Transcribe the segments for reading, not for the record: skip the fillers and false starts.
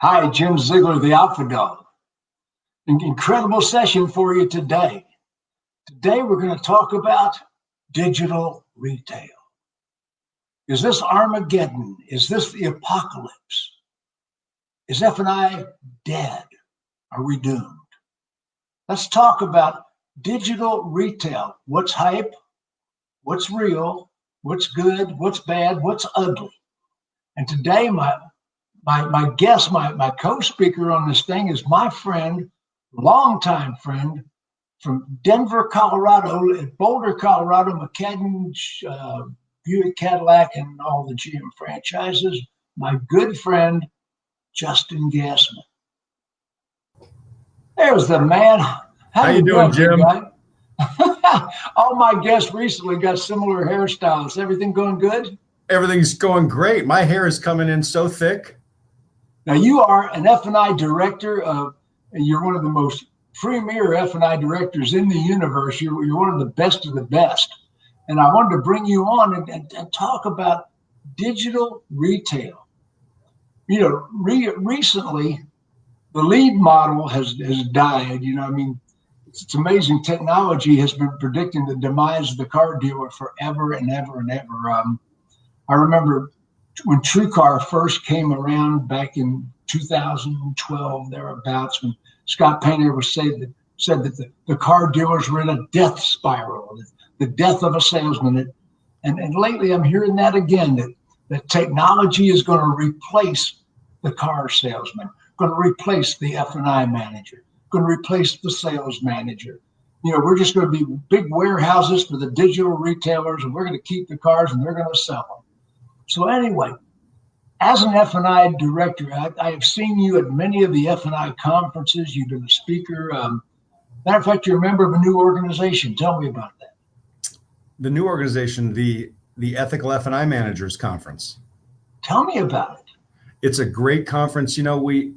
Hi, Jim Ziegler, the Alpha Dog. An incredible session for you today. Today, we're going to talk about digital retail. Is this Armageddon? Is this the apocalypse? Is F&I dead? Are we doomed? Let's talk about digital retail. What's hype? What's real? What's good? What's bad? What's ugly? And today, my guest, my co-speaker on this thing is my friend, longtime friend from Denver, Colorado, at Boulder, Colorado, McCaddon Buick Cadillac and all the GM franchises, my good friend, Justin Gasman. There's the man. How you doing, Jim? All my guests recently got similar hairstyles. Everything going good? Everything's going great. My hair is coming in so thick. Now, you are an F&I director and you're one of the most premier F&I directors in the universe. You're one of the best. And I wanted to bring you on and talk about digital retail. You know, recently, the lead model has died. It's amazing. Technology has been predicting the demise of the car dealer forever and ever and ever. I remember when TrueCar first came around back in 2012, thereabouts, when Scott Painter said that the car dealers were in a death spiral, the death of a salesman. And lately I'm hearing that again, that technology is going to replace the car salesman, going to replace the F&I manager, going to replace the sales manager. We're just going to be big warehouses for the digital retailers, and we're going to keep the cars and they're going to sell them. So anyway, as an F&I director, I have seen you at many of the F&I conferences. You've been a speaker. Matter of fact, you're a member of a new organization. Tell me about that. The new organization, the Ethical F&I Managers Conference. Tell me about it. It's a great conference. We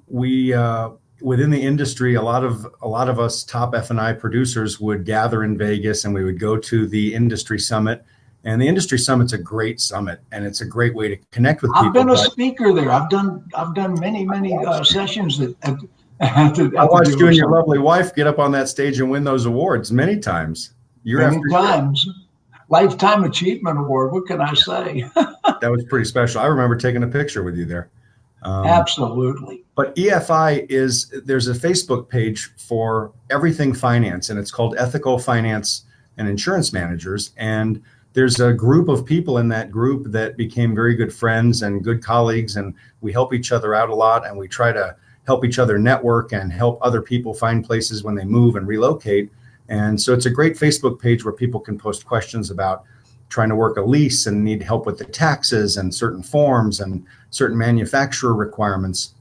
within the industry, a lot of us top F&I producers would gather in Vegas, and we would go to the industry summit. And the industry summit's a great summit, and it's a great way to connect with people. I've been a speaker there. I've done many sessions at I watched you and your lovely wife get up on that stage and win those awards many times. Many times. Lifetime Achievement Award. What can I say? That was pretty special. I remember taking a picture with you there. Absolutely. But EFI there's a Facebook page for everything finance, and it's called Ethical Finance and Insurance Managers. And there's a group of people in that group that became very good friends and good colleagues, and we help each other out a lot, and we try to help each other network and help other people find places when they move and relocate. And so it's a great Facebook page where people can post questions about trying to work a lease and need help with the taxes and certain forms and certain manufacturer requirements.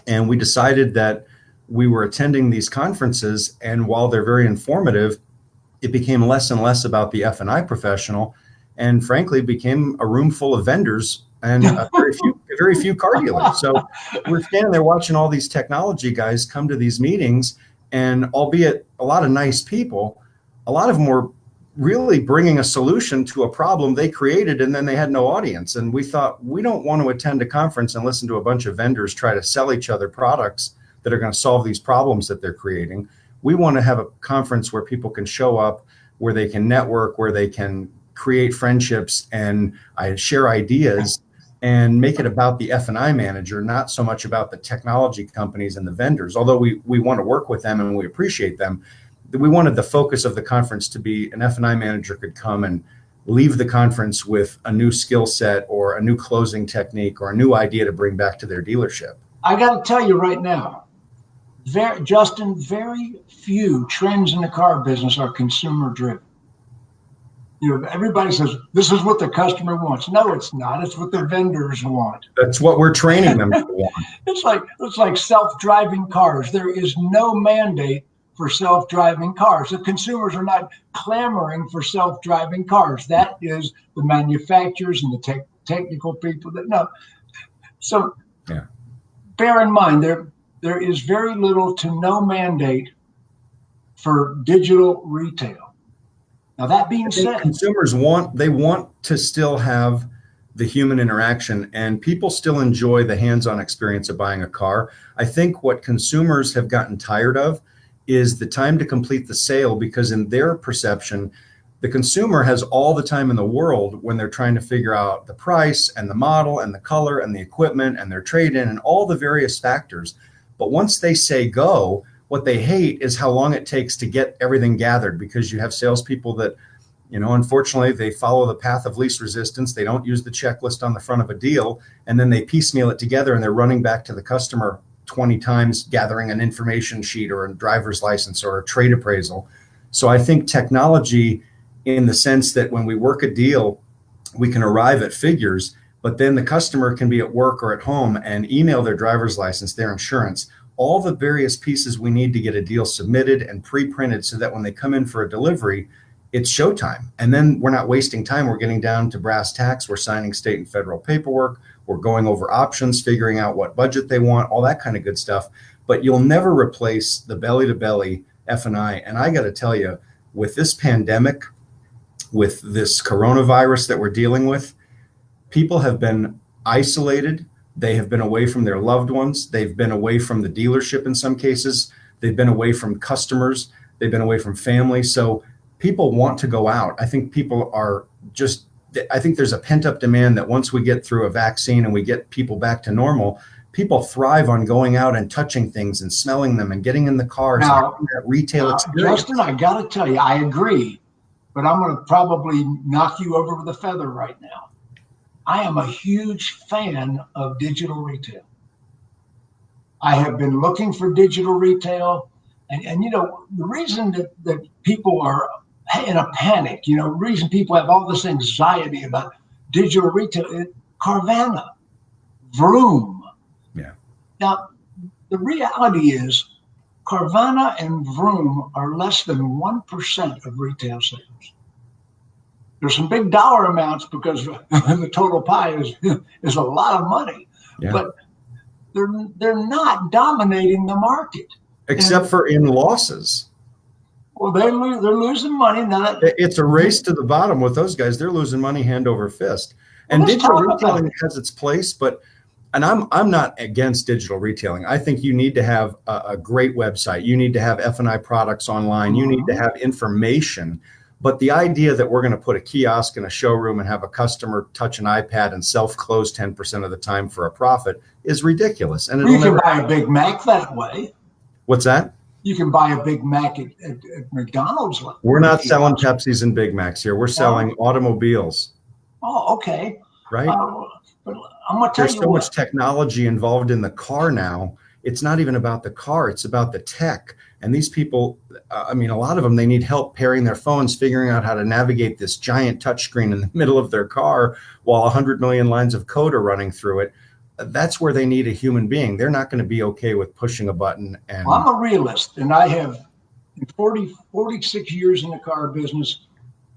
And we decided that we were attending these conferences, and while they're very informative, it became less and less about the F&I professional, and frankly became a room full of vendors and very few car dealers. So we're standing there watching all these technology guys come to these meetings, and albeit a lot of nice people, a lot of them were really bringing a solution to a problem they created, and then they had no audience. And we thought, we don't want to attend a conference and listen to a bunch of vendors try to sell each other products that are going to solve these problems that they're creating. We want to have a conference where people can show up, where they can network, where they can create friendships and share ideas, and make it about the F&I manager, not so much about the technology companies and the vendors. Although we want to work with them and we appreciate them, we wanted the focus of the conference to be an F&I manager could come and leave the conference with a new skill set or a new closing technique or a new idea to bring back to their dealership. I got to tell you right now, Justin, very few trends in the car business are consumer driven. Everybody says this is what the customer wants. No, it's not. It's what the vendors want. That's what we're training them to want. It's like self-driving cars. There is no mandate for self-driving cars. The consumers are not clamoring for self-driving cars. That is the manufacturers and the technical people that know. So yeah. Bear in mind, there is very little to no mandate for digital retail. Now, that being said, consumers want to still have the human interaction, and people still enjoy the hands-on experience of buying a car. I think what consumers have gotten tired of is the time to complete the sale, because in their perception, the consumer has all the time in the world when they're trying to figure out the price and the model and the color and the equipment and their trade-in and all the various factors. But once they say go, what they hate is how long it takes to get everything gathered, because you have salespeople that, unfortunately, they follow the path of least resistance. They don't use the checklist on the front of a deal, and then they piecemeal it together, and they're running back to the customer 20 times, gathering an information sheet or a driver's license or a trade appraisal. So I think technology, in the sense that when we work a deal, we can arrive at figures, but then the customer can be at work or at home and email their driver's license, their insurance, all the various pieces we need to get a deal submitted and pre-printed, so that when they come in for a delivery, it's showtime. And then we're not wasting time. We're getting down to brass tacks. We're signing state and federal paperwork. We're going over options, figuring out what budget they want, all that kind of good stuff. But you'll never replace the belly-to-belly F&I. And I got to tell you, with this pandemic, with this coronavirus that we're dealing with, people have been isolated. They have been away from their loved ones. They've been away from the dealership in some cases. They've been away from customers. They've been away from family. So people want to go out. I think I think there's a pent-up demand that once we get through a vaccine and we get people back to normal, people thrive on going out and touching things and smelling them and getting in the cars. Now, and that retail experience. Justin, I got to tell you, I agree, but I'm going to probably knock you over with a feather right now. I am a huge fan of digital retail. I have been looking for digital retail, and the reason that people are in a panic, the reason people have all this anxiety about digital retail, Carvana, Vroom. Yeah. Now, the reality is Carvana and Vroom are less than 1% of retail sales. There's some big dollar amounts because the total pie is a lot of money, but they're not dominating the market. Except for in losses. Well, they're losing money now. It's a race to the bottom with those guys. They're losing money hand over fist. And digital retailing has its place, and I'm not against digital retailing. I think you need to have a great website. You need to have F&I products online. You need to have information. But the idea that we're going to put a kiosk in a showroom and have a customer touch an iPad and self-close 10% of the time for a profit is ridiculous. And you can buy a Big Mac that way. What's that? You can buy a Big Mac at McDonald's. We're not selling Pepsis and Big Macs here. We're selling automobiles. Oh, okay. Right? But I'm going to tell you, there's so much technology involved in the car now. It's not even about the car. It's about the tech. And these people, a lot of them, they need help pairing their phones, figuring out how to navigate this giant touchscreen in the middle of their car while 100 million lines of code are running through it. That's where they need a human being. They're not going to be okay with pushing a button. And I'm a realist, and I have, in 46 years in the car business,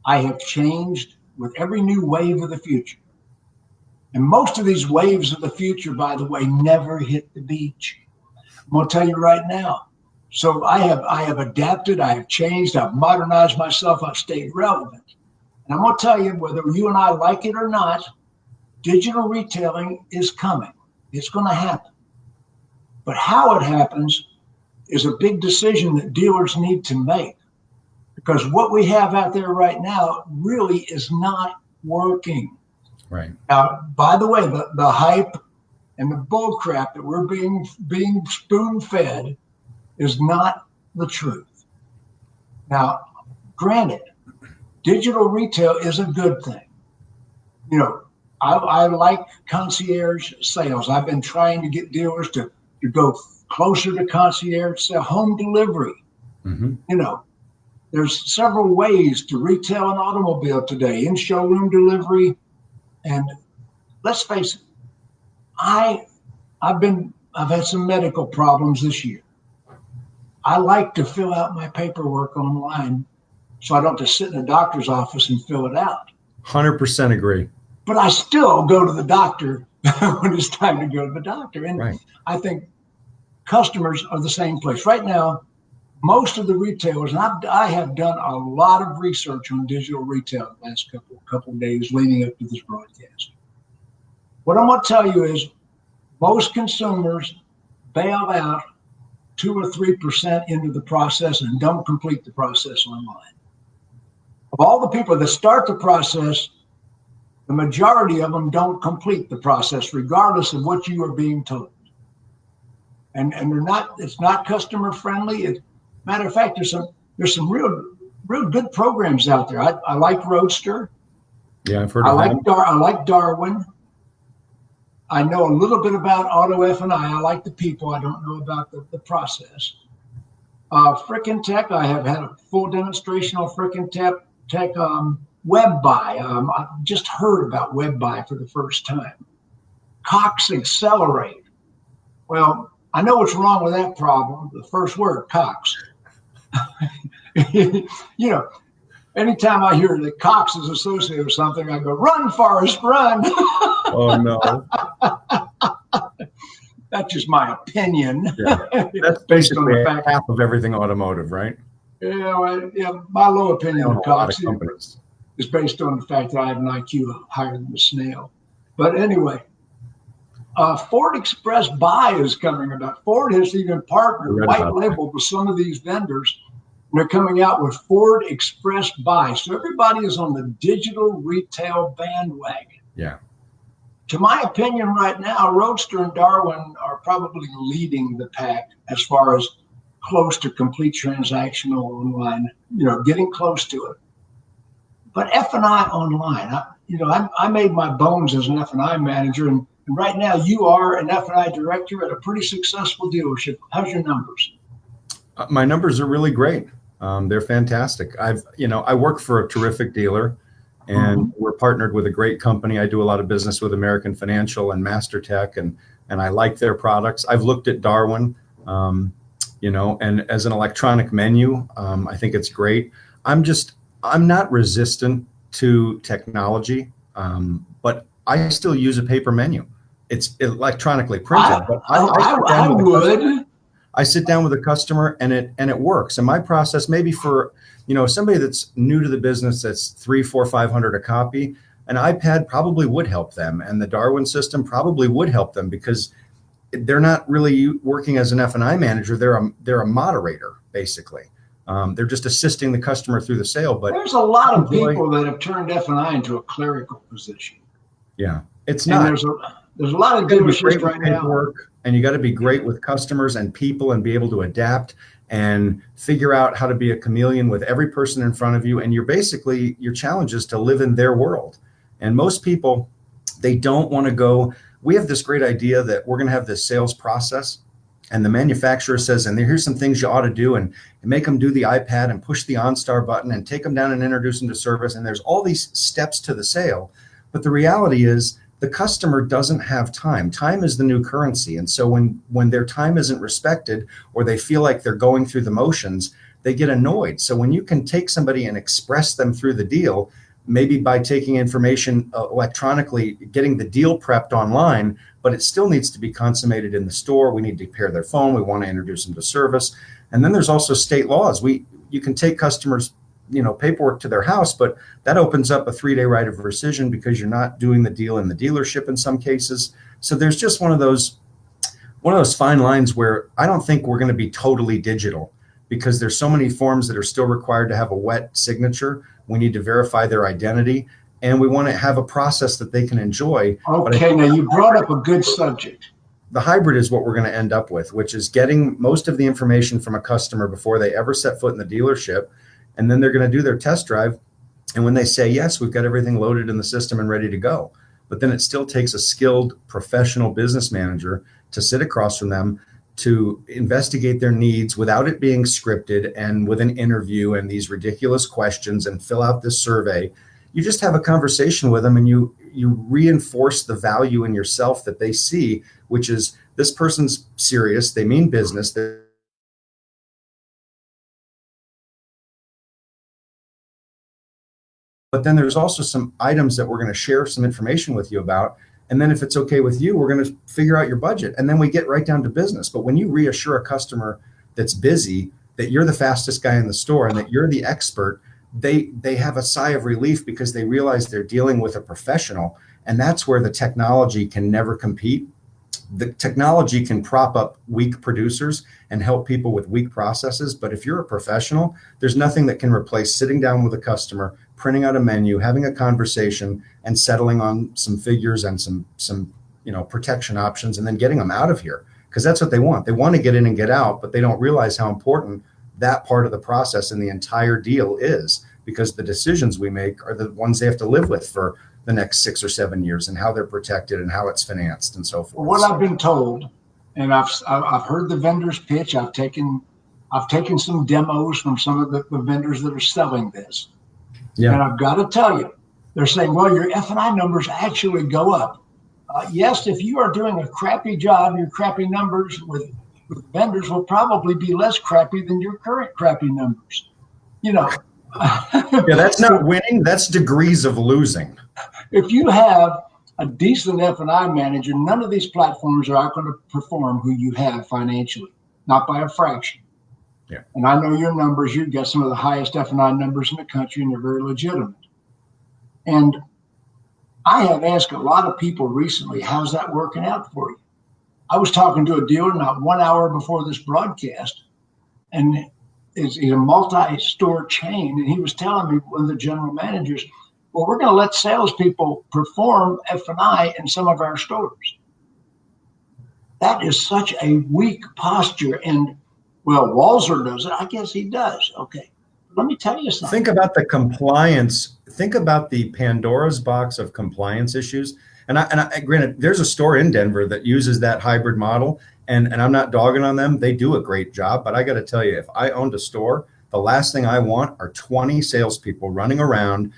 I have changed with every new wave of the future. And most of these waves of the future, by the way, never hit the beach. I'm going to tell you right now. So I have adapted, I have changed, I've modernized myself, I've stayed relevant. And I'm going to tell you, whether you and I like it or not, digital retailing is coming. It's going to happen. But how it happens is a big decision that dealers need to make, because what we have out there right now really is not working. Right. Now, by the way, the hype and the bull crap that we're being spoon-fed is not the truth. Now, granted, digital retail is a good thing. I like concierge sales. I've been trying to get dealers to go closer to concierge sale, home delivery. Mm-hmm. There's several ways to retail an automobile today, in showroom delivery. And let's face it, I've had some medical problems this year. I like to fill out my paperwork online so I don't have to sit in a doctor's office and fill it out. 100% agree. But I still go to the doctor when it's time to go to the doctor. And right. I think customers are the same place. Right now, most of the retailers, and I have done a lot of research on digital retail the last couple of days leading up to this broadcast. What I'm going to tell you is most consumers bail out 2 or 3% into the process and don't complete the process online. Of all the people that start the process, the majority of them don't complete the process, regardless of what you are being told. And they're not. It's not customer friendly. Matter of fact, there's some real good programs out there. I like Roadster. Yeah, I've heard of that. I like Darwin. I know a little bit about Auto F&I. I like the people. I don't know about the process. Frickin' Tech, I have had a full demonstration on Frickin' Tech Web Buy. I've just heard about Web Buy for the first time. Cox Accelerate. Well, I know what's wrong with that problem. The first word, Cox. You know, anytime I hear that Cox is associated with something, I go, run, Forrest, run. Oh, no. That's just my opinion. Yeah. That's basically half of everything automotive, right? Yeah, my low opinion of Cox is based on the fact that I have an IQ higher than the snail. But anyway, Ford Express Buy is coming about. Ford has even partnered, white labeled with some of these vendors. They're coming out with Ford Express Buy. So everybody is on the digital retail bandwagon. Yeah. To my opinion right now, Roadster and Darwin are probably leading the pack as far as close to complete transactional online, getting close to it. But F&I online, I made my bones as an F&I manager, and right now you are an F&I director at a pretty successful dealership. How's your numbers? My numbers are really great. They're fantastic. I work for a terrific dealer, and we're partnered with a great company. I do a lot of business with American Financial and MasterTech, and I like their products. I've looked at Darwin, and as an electronic menu, I think it's great. I'm not resistant to technology, but I still use a paper menu. It's electronically printed, but I sit down with a customer and it works. And my process, maybe for somebody that's new to the business, that's $300, $400, $500 a copy, an iPad probably would help them, and the Darwin system probably would help them because they're not really working as an F&I manager. They're a moderator basically. They're just assisting the customer through the sale. But there's a lot of people that have turned F&I into a clerical position. Yeah, it's not. And there's a lot of dealerships right now. And you got to be great with customers and people and be able to adapt and figure out how to be a chameleon with every person in front of you. And your challenge is to live in their world. And most people, they don't want to go. We have this great idea that we're going to have this sales process, and the manufacturer says, and here's some things you ought to do, and make them do the iPad and push the OnStar button and take them down and introduce them to service. And there's all these steps to the sale. But the reality is the customer doesn't have time. Time is the new currency. And so when their time isn't respected, or they feel like they're going through the motions, they get annoyed. So when you can take somebody and express them through the deal, maybe by taking information electronically, getting the deal prepped online, but it still needs to be consummated in the store. We need to pair their phone. We want to introduce them to service. And then there's also state laws. You can take customers paperwork to their house, but that opens up a 3-day right of rescission because you're not doing the deal in the dealership in some cases. So there's just one of those fine lines where I don't think we're going to be totally digital because there's so many forms that are still required to have a wet signature. We need to verify their identity, and we want to have a process that they can enjoy. Okay, now you brought up a good subject. The hybrid is what we're going to end up with, which is getting most of the information from a customer before they ever set foot in the dealership. And then they're going to do their test drive. And when they say, yes, we've got everything loaded in the system and ready to go. But then it still takes a skilled professional business manager to sit across from them to investigate their needs without it being scripted and with an interview and these ridiculous questions and fill out this survey. You just have a conversation with them and you reinforce the value in yourself that they see, which is this person's serious. They mean business. But then there's also some items that we're going to share some information with you about. And then if it's okay with you, we're going to figure out your budget. And then we get right down to business. But when you reassure a customer that's busy that you're the fastest guy in the store and that you're the expert, they have a sigh of relief because they realize they're dealing with a professional. And that's where the technology can never compete. The technology can prop up weak producers and help people with weak processes. But if you're a professional, there's nothing that can replace sitting down with a customer, printing out a menu, having a conversation, and settling on some figures and some protection options, and then getting them out of here. Because that's what they want. They want to get in and get out, but they don't realize how important that part of the process and the entire deal is, because the decisions we make are the ones they have to live with for the next 6 or 7 years, and how they're protected and how it's financed and so forth. What I've been told, and I've heard the vendors pitch. I've taken some demos from some of the vendors that are selling this. Yeah. And I've got to tell you, they're saying, well, your F&I numbers actually go up. Yes, if you are doing a crappy job, your crappy numbers with vendors will probably be less crappy than your current crappy numbers. Yeah, that's not winning. That's degrees of losing. If you have a decent F&I manager, none of these platforms are going to perform who you have financially, not by a fraction. Yeah. And I know your numbers. You've got some of the highest F&I numbers in the country, and they're very legitimate. And I have asked a lot of people recently, how's that working out for you? I was talking to a dealer not 1 hour before this broadcast, and he's a multi-store chain, and he was telling me, one of the general managers, well, we're going to let salespeople perform F&I in some of our stores. That is such a weak posture. And, well, Walzer does it. I guess he does. Okay. Let me tell you something. Think about the compliance. Think about the Pandora's box of compliance issues. And I granted, there's a store in Denver that uses that hybrid model, and I'm not dogging on them. They do a great job. But I got to tell you, if I owned a store, the last thing I want are 20 salespeople running around,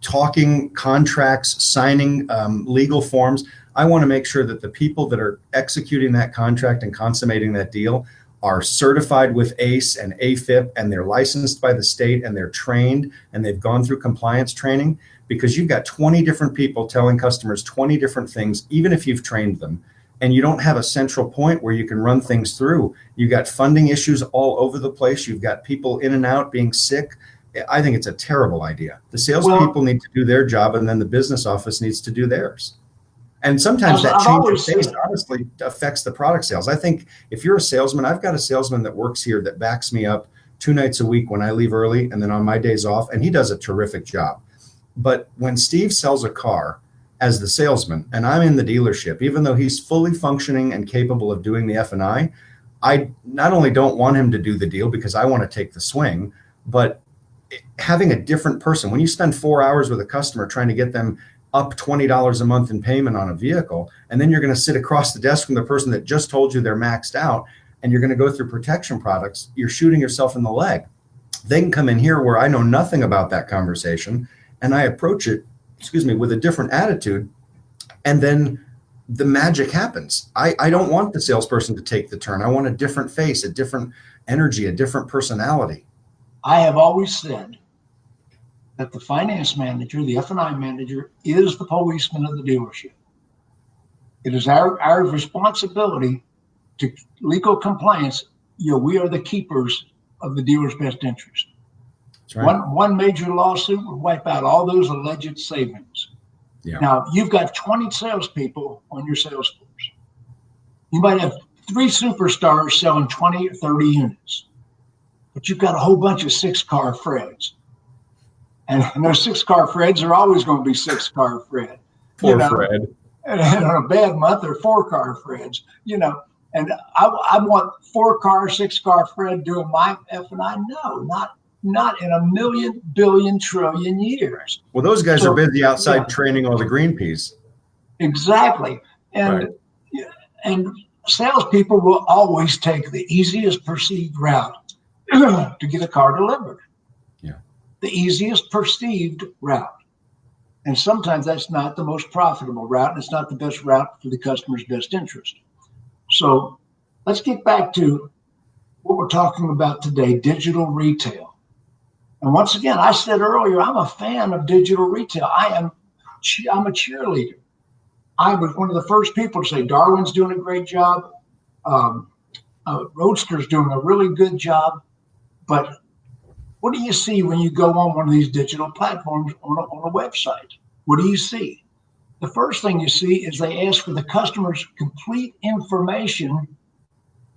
talking contracts, signing legal forms. I want to make sure that the people that are executing that contract and consummating that deal are certified with ACE and AFIP, and they're licensed by the state, and they're trained, and they've gone through compliance training, because you've got 20 different people telling customers 20 different things, even if you've trained them, and you don't have a central point where you can run things through. You've got funding issues all over the place. You've got people in and out being sick. I think it's a terrible idea. The salespeople need to do their job, and then the business office needs to do theirs. And sometimes that change of pace honestly affects the product sales. I think if you're a salesman, I've got a salesman that works here that backs me up 2 nights a week when I leave early and then on my days off, and he does a terrific job. But when Steve sells a car as the salesman and I'm in the dealership, even though he's fully functioning and capable of doing the F&I not only don't want him to do the deal because I want to take the swing, but having a different person, when you spend 4 hours with a customer trying to get them up $20 a month in payment on a vehicle, and then you're going to sit across the desk from the person that just told you they're maxed out, and you're going to go through protection products, you're shooting yourself in the leg. They can come in here where I know nothing about that conversation, and I approach it, with a different attitude, and then the magic happens. I don't want the salesperson to take the turn. I want a different face, a different energy, a different personality. I have always said that the finance manager, the F&I manager, is the policeman of the dealership. It is our responsibility to legal compliance. We are the keepers of the dealer's best interest. That's right. One major lawsuit would wipe out all those alleged savings. Yeah. Now, you've got 20 salespeople on your sales force. You might have 3 superstars selling 20 or 30 units, but you've got a whole bunch of 6-car Freds. And those 6-car Freds are always going to be 6-car Fred. Fred. And on a bad month, they're 4-car Freds. And I want 4-car, 6-car Fred doing my F&I. No, not in a million, billion, trillion years. Well, those guys are busy outside training all the green peas. Exactly. And salespeople will always take the easiest perceived route to get a car delivered. The easiest perceived route. And sometimes that's not the most profitable route, and it's not the best route for the customer's best interest. So let's get back to what we're talking about today, digital retail. And once again, I said earlier, I'm a fan of digital retail. I'm a cheerleader. I was one of the first people to say Darwin's doing a great job. Roadster's doing a really good job. But what do you see when you go on one of these digital platforms on a website? What do you see? the first thing you see is they ask for the customer's complete information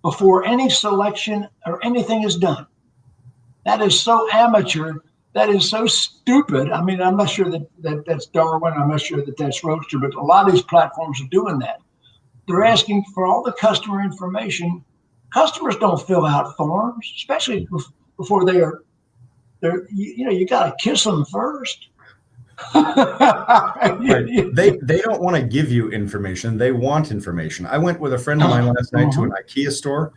before any selection or anything is done. That is so amateur. That is so stupid. I mean, I'm not sure that that's Darwin. I'm not sure that that's Roadster, but a lot of these platforms are doing that. They're asking for all the customer information. Customers don't fill out forms, especially before they're you got to kiss them first. Right. They don't want to give you information. They want information. I went with a friend of mine last night to an IKEA store,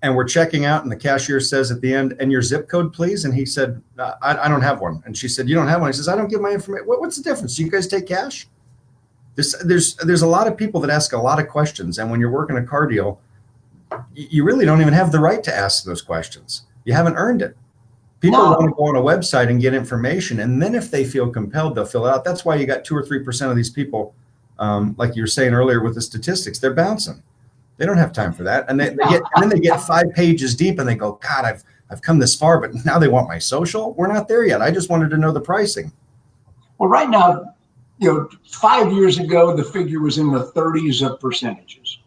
and we're checking out, and the cashier says at the end, "And your zip code, please?" And he said, I don't have one. And she said, "You don't have one?" He says, "I don't give my information." What's the difference? Do you guys take cash? There's a lot of people that ask a lot of questions, and when you're working a car deal, you really don't even have the right to ask those questions. You haven't earned it. People want to go on a website and get information, and then if they feel compelled, they'll fill it out. That's why you got 2 or 3% of these people, like you were saying earlier with the statistics, they're bouncing. They don't have time for that, and then they get 5 pages deep, and they go, "God, I've come this far, but now they want my social." We're not there yet. I just wanted to know the pricing. Well, right now, 5 years ago, the figure was in the 30s of percentages.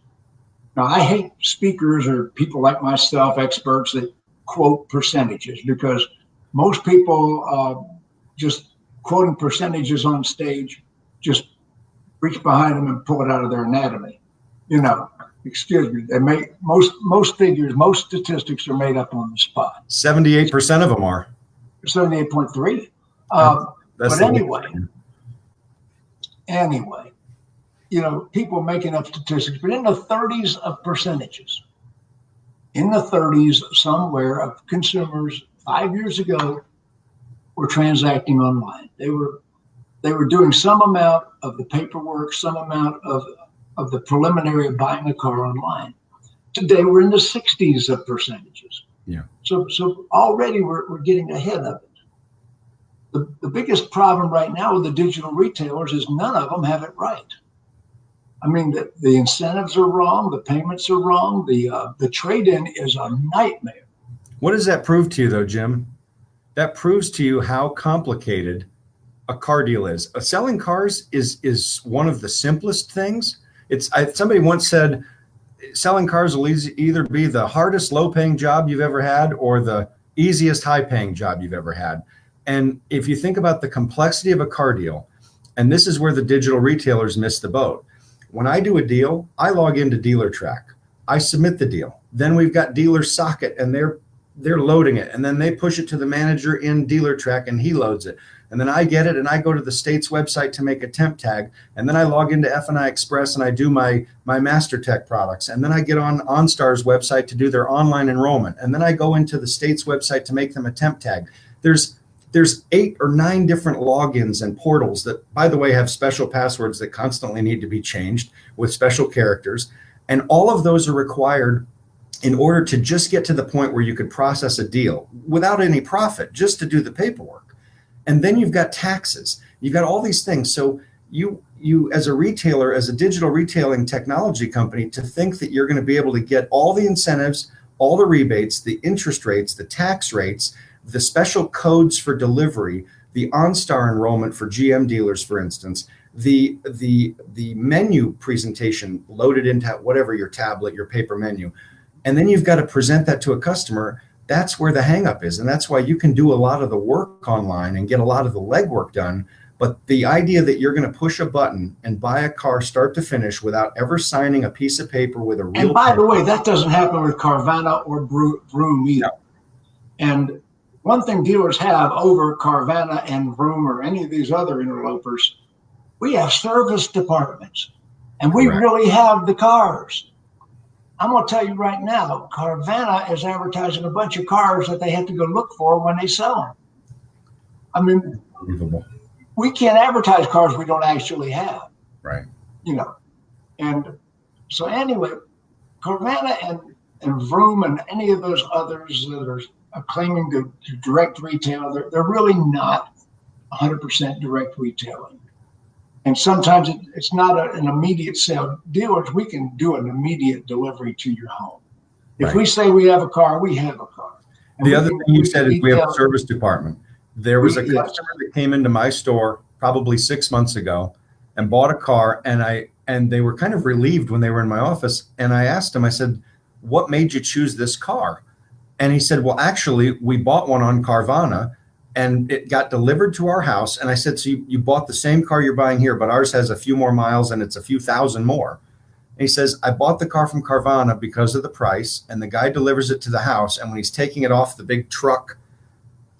Now, I hate speakers or people like myself, experts that quote percentages, because most people just quoting percentages on stage just reach behind them and pull it out of their anatomy. Excuse me. They make most figures, most statistics are made up on the spot. 78% of them are. 78.3. That's but anyway, people making up statistics, but in the 30s of percentages. In the 30s, somewhere, of consumers 5 years ago were transacting online. They were doing some amount of the paperwork, some amount of the preliminary of buying a car online. Today, we're in the 60s of percentages. Yeah. So already we're getting ahead of it. The biggest problem right now with the digital retailers is none of them have it right. I mean, the incentives are wrong, the payments are wrong, the trade-in is a nightmare. What does that prove to you, though, Jim? That proves to you how complicated a car deal is. Selling cars is one of the simplest things. Somebody once said, selling cars will either be the hardest low-paying job you've ever had or the easiest high-paying job you've ever had. And if you think about the complexity of a car deal, and this is where the digital retailers miss the boat. When I do a deal, I log into DealerTrack. I submit the deal. Then we've got Dealer Socket, and they're loading it. And then they push it to the manager in DealerTrack, and he loads it. And then I get it, and I go to the state's website to make a temp tag. And then I log into F&I Express, and I do my MasterTech products. And then I get on OnStar's website to do their online enrollment. And then I go into the state's website to make them a temp tag. There's 8 or 9 different logins and portals that, by the way, have special passwords that constantly need to be changed with special characters. And all of those are required in order to just get to the point where you could process a deal without any profit, just to do the paperwork. And then you've got taxes. You've got all these things. So you as a retailer, as a digital retailing technology company, to think that you're going to be able to get all the incentives, all the rebates, the interest rates, the tax rates, the special codes for delivery, the OnStar enrollment for GM dealers, for instance, the menu presentation loaded into whatever your tablet, your paper menu, and then you've got to present that to a customer. That's where the hang up is. And that's why you can do a lot of the work online and get a lot of the legwork done. But the idea that you're going to push a button and buy a car start to finish without ever signing a piece of paper with a real. And by the way, that doesn't happen with Carvana or Vroom either. No. And one thing dealers have over Carvana and Vroom or any of these other interlopers, we have service departments, and we really have the cars. I'm going to tell you right now, Carvana is advertising a bunch of cars that they have to go look for when they sell them. I mean, we can't advertise cars we don't actually have. Right. And so anyway, Carvana and Vroom and any of those others that are claiming to direct retail, they're really not 100% direct retailing. And sometimes it's not an immediate sale. Dealers, we can do an immediate delivery to your home. If we say we have a car, we have a car. And the other thing you said is we have a service department. There was a customer that came into my store probably 6 months ago, and bought a car, and they were kind of relieved when they were in my office. And I asked him, I said, what made you choose this car? And he said, well, actually, we bought one on Carvana and it got delivered to our house. And I said, so you bought the same car you're buying here, but ours has a few more miles and it's a few thousand more. And he says, I bought the car from Carvana because of the price, and the guy delivers it to the house. And when he's taking it off the big truck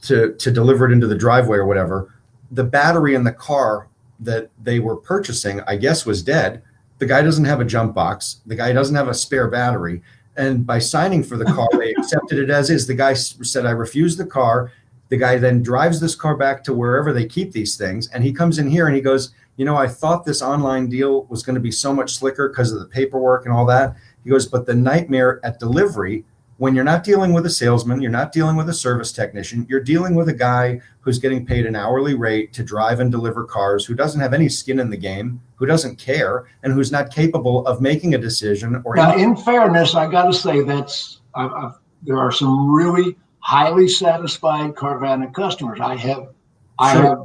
to deliver it into the driveway or whatever, the battery in the car that they were purchasing, I guess, was dead. The guy doesn't have a jump box. The guy doesn't have a spare battery. And by signing for the car, they accepted it as is. The guy said, I refused the car. The guy then drives this car back to wherever they keep these things. And he comes in here and he goes, I thought this online deal was going to be so much slicker because of the paperwork and all that. He goes, but the nightmare at delivery, when you're not dealing with a salesman, you're not dealing with a service technician, you're dealing with a guy who's getting paid an hourly rate to drive and deliver cars, who doesn't have any skin in the game, who doesn't care, and who's not capable of making a decision. Now, in fairness, I got to say there are some really highly satisfied Carvana customers. I have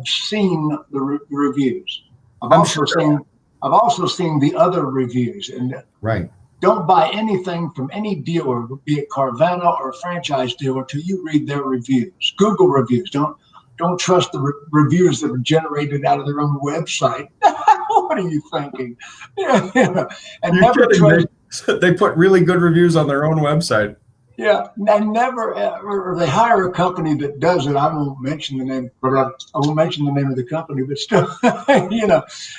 seen the reviews. I've also seen the other reviews, and right. Don't buy anything from any dealer, be it Carvana or a franchise dealer, till you read their reviews. Google reviews. Don't trust the reviews that are generated out of their own website. What are you thinking? And you're never trust. They put really good reviews on their own website. Yeah, and never, or they hire a company that does it. I won't mention the name, but I won't mention the name of the company. But still,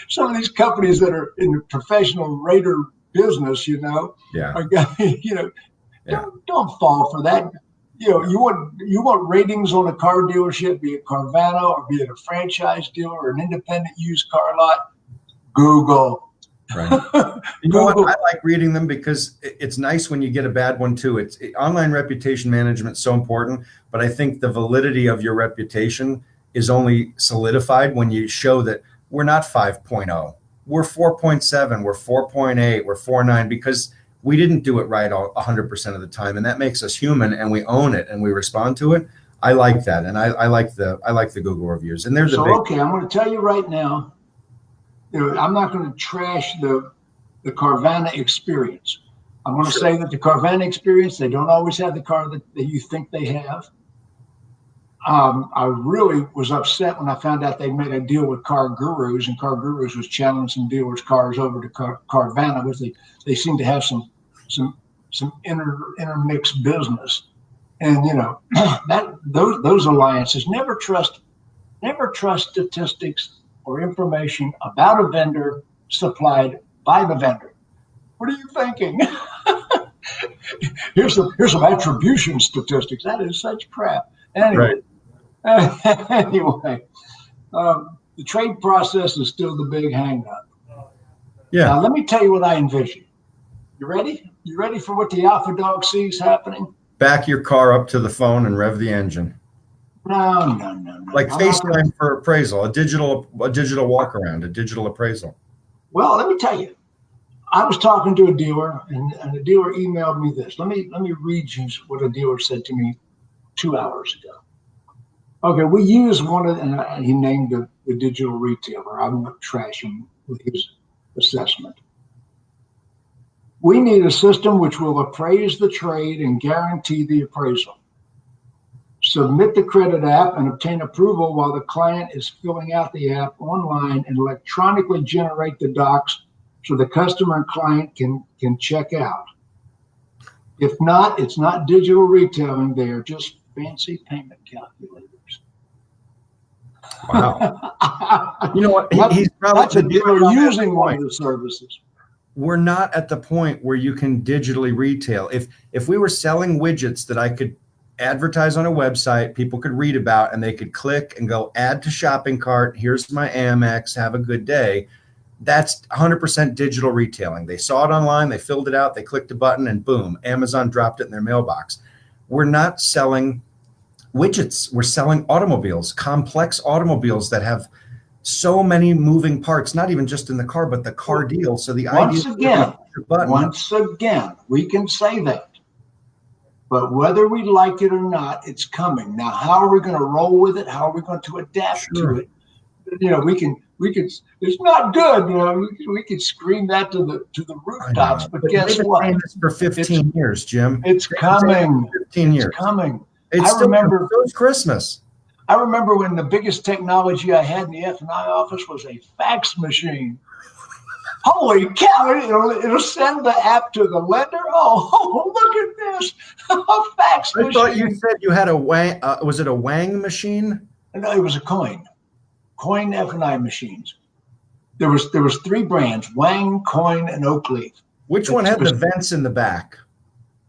some of these companies that are in the professional rater business, yeah, don't fall for that. You want ratings on a car dealership, be it Carvana or be it a franchise dealer or an independent used car lot. Google. Right. You know what? I like reading them because it's nice when you get a bad one too. Online reputation management is so important, but I think the validity of your reputation is only solidified when you show that we're not 5.0. We're 4.7, we're 4.8, we're 4.9, because we didn't do it right 100% of the time. And that makes us human, and we own it and we respond to it. I like that. And I like the Google reviews. And there's okay, I'm going to tell you right now, I'm not going to trash the Carvana experience. I'm going to say that the Carvana experience, they don't always have the car that you think they have. I really was upset when I found out they made a deal with Car Gurus, and Car Gurus was challenging dealers' cars over to Carvana, which they seem to have some intermixed business. And those alliances, never trust statistics or information about a vendor supplied by the vendor. What are you thinking? Here's some attribution statistics. That is such crap. Anyway, the trade process is still the big hang up. Yeah. Now, let me tell you what I envision. You ready? You ready for what the Alpha Dog sees happening? Back your car up to the phone and rev the engine. No. Like FaceTime for appraisal, a digital walk around, a digital appraisal. Well, let me tell you, I was talking to a dealer, and the dealer emailed me this. Let me read you what a dealer said to me 2 hours ago. Okay, we use one of, and he named the digital retailer. I won't trash him with his assessment. We need a system which will appraise the trade and guarantee the appraisal. Submit the credit app and obtain approval while the client is filling out the app online, and electronically generate the docs so the customer and client can check out. If not, it's not digital retailing. They are just fancy payment calculators. Wow. You know what? He's probably that's a dealer using one of the services. We're not at the point where you can digitally retail. If we were selling widgets that I could advertise on a website, people could read about, and they could click and go add to shopping cart, here's my Amex, have a good day. That's 100% digital retailing. They saw it online, they filled it out, they clicked a button, and boom, Amazon dropped it in their mailbox. We're not selling widgets. We're selling automobiles, complex automobiles that have so many moving parts, not even just in the car, but the car deal. So the once again, we can say that. But whether we like it or not, it's coming. Now, how are we going to roll with it? How are we going to adapt to it? We It's not good. We could scream that to the rooftops. But guess what? Been saying this for 15 years, Jim. It's coming. 15 years. It's coming. It's still Christmas. I remember when the biggest technology I had in the F&I office was a fax machine. Holy cow, it'll send the app to the lender. Oh, look at this. A fax machine. I thought you said you had a Wang, was it a Wang machine? No, it was a Coin F&I machines. There was 3 brands, Wang, Coin, and Oakleaf. Which one had the vents in the back?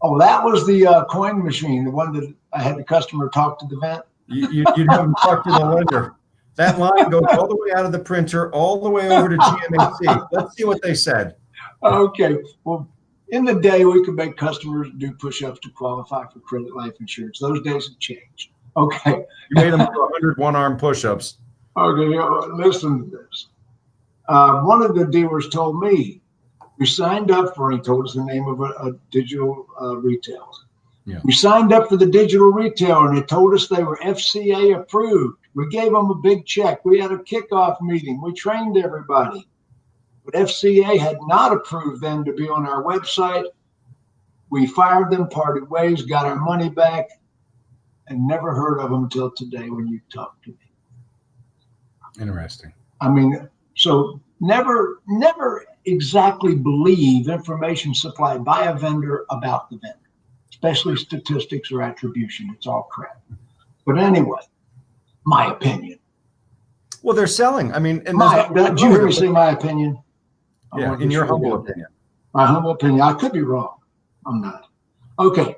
Oh, that was the Coin machine, the one that I had the customer talk to the vent. You'd have them talk to the lender. That line goes all the way out of the printer, all the way over to GMC. Let's see what they said. Okay. Well, in the day, we could make customers do push-ups to qualify for credit life insurance. Those days have changed. Okay. You made them do 100 one-arm push-ups. Okay. Listen to this. One of the dealers told me, we signed up for, he told us the name of a digital retailer. Yeah. We signed up for the digital retailer, and they told us they were FCA approved. We gave them a big check. We had a kickoff meeting. We trained everybody. But FCA had not approved them to be on our website. We fired them, parted ways, got our money back, and never heard of them until today when you talked to me. Interesting. I mean, so never exactly believe information supplied by a vendor about the vendor, especially statistics or attribution. It's all crap. But anyway, my opinion. Well, they're selling. I mean, and did you hear me say my opinion? Yeah, in your humble opinion. My humble opinion. I could be wrong. I'm not. Okay.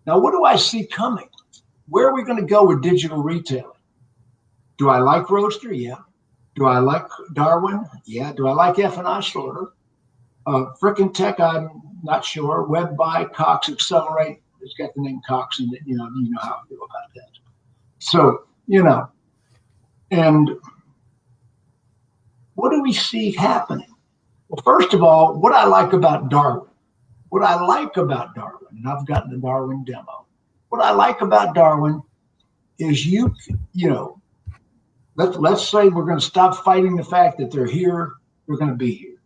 Now, what do I see coming? Where are we going to go with digital retailing? Do I like Roadster? Yeah. Do I like Darwin? Yeah. Do I like F&I Slaughter? Frickin' Tech, I'm not sure. Web Buy, Cox, Accelerate. It's got the name Cox in it. You know how I feel about that. So, and what do we see happening? Well, first of all, what I like about Darwin, and I've gotten the Darwin demo. What I like about Darwin is let's say we're going to stop fighting the fact that they're here. They're going to be here.